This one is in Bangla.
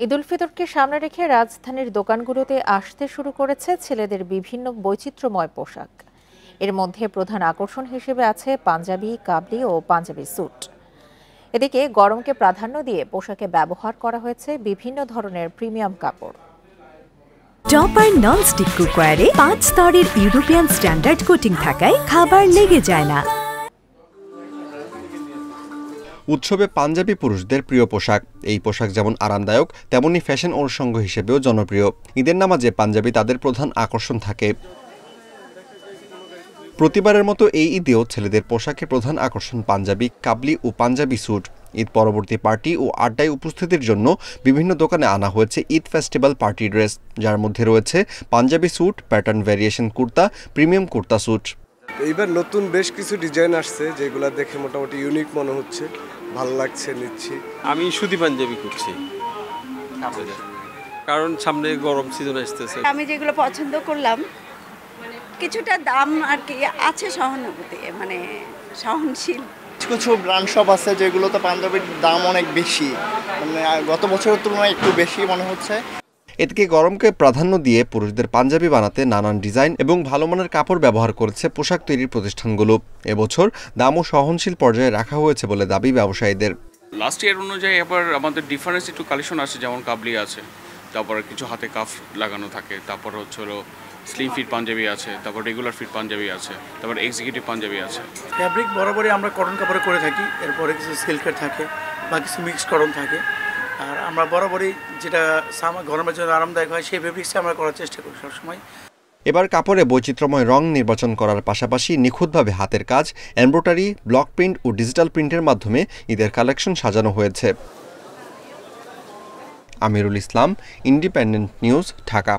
ঈদ উল ফিতরকে সামনে রেখে রাজধানীর দোকানগুলোতে আসতে শুরু করেছে ছেলেদের বিভিন্ন বৈচিত্র্যময় পোশাক। এর মধ্যে প্রধান আকর্ষণ হিসেবে আছে পাঞ্জাবি, কাবলি ও পাঞ্জাবি স্যুট। এদিকে গরমকে প্রাধান্য দিয়ে পোশাকে ব্যবহার করা হয়েছে বিভিন্ন ধরনের প্রিমিয়াম কাপড়। টপার ননস্টিক কুকওয়্যারে 5 স্তরের ইউরোপিয়ান স্ট্যান্ডার্ড কোটিং থাকায় খাবার লেগে যায় না। উৎসবে পাঞ্জাবি পুরুষদের প্রিয় পোশাক। এই পোশাক যেমন আরামদায়ক তেমনি ফ্যাশন অনুষঙ্গ হিসেবেও জনপ্রিয়। ঈদের নামাজে পাঞ্জাবি তাদের প্রধান আকর্ষণ থাকে। প্রতিবারের মতো এই ঈদেও ছেলেদের পোশাকে প্রধান আকর্ষণ পাঞ্জাবি, কাবলি ও পাঞ্জাবি স্যুট। ঈদ পরবর্তী পার্টি ও আড্ডায় উপস্থিতির জন্য বিভিন্ন দোকানে আনা হয়েছে ঈদ ফেস্টিভ্যাল পার্টি ড্রেস, যার মধ্যে রয়েছে Punjabi suit, pattern variation kurta, premium kurta suit. এইবার নতুন বেশ কিছু ডিজাইন আসছে যেগুলো দেখে মোটামুটি ইউনিক মনে হচ্ছে, ভালো লাগছে, নিচ্ছি। আমি সুতি পাঞ্জাবি করছি কারণ সামনে গরম সিজন আসতেছে। আমি যেগুলো পছন্দ করলাম কিছুটা দাম আর কি আছে, সহানুভূতি মানে সহনশীল। কিছু ব্র্যান্ড শপ আছে যেগুলোতে পাঞ্জাবির দাম অনেক বেশি, মানে গত বছরের তুলনায় একটু বেশি মনে হচ্ছে। এদিকে গরমকে প্রাধান্য দিয়ে পুরুষদের পাঞ্জাবি বানাতে নানান ডিজাইন এবং ভালো মানের কাপড় ব্যবহার করেছে পোশাক তৈরির প্রতিষ্ঠানগুলো। এবছর দামও সহনশীল পর্যায়ে রাখা হয়েছে বলে দাবি ব্যবসায়ীদের। লাস্ট ইয়ার অনুযায়ী এবার আমাদের ডিফারেন্স একটু কালেকশন আছে, যেমন কাবলি আছে, তারপরে কিছু হাতে কাফ লাগানো থাকে, তারপর হচ্ছে স্লিম ফিট পাঞ্জাবি আছে, তারপর রেগুলার ফিট পাঞ্জাবি আছে, তারপর এক্সিকিউটিভ পাঞ্জাবি আছে। ফ্যাব্রিক বরাবরই আমরা কটন কাপড়ে করে থাকি, এরপরে কিছু সিল্কের থাকে বা কিছু মিক্স কটন থাকে। আর আমরা বরাবরই যেটা গরমের জন্য আরামদায়ক হয় সেই ফেব্রিক্সটা আমরা করার চেষ্টা করি সবসময়। এবার কাপড়ে বৈচিত্র্যময় রং নির্বাচন করার পাশাপাশি নিখুঁতভাবে হাতের কাজ, এমব্রয়ডারি, ব্লক প্রিন্ট ও ডিজিটাল প্রিন্টের মাধ্যমে ঈদের কালেকশন সাজানো হয়েছে। Amirul Islam, independent news, Dhaka.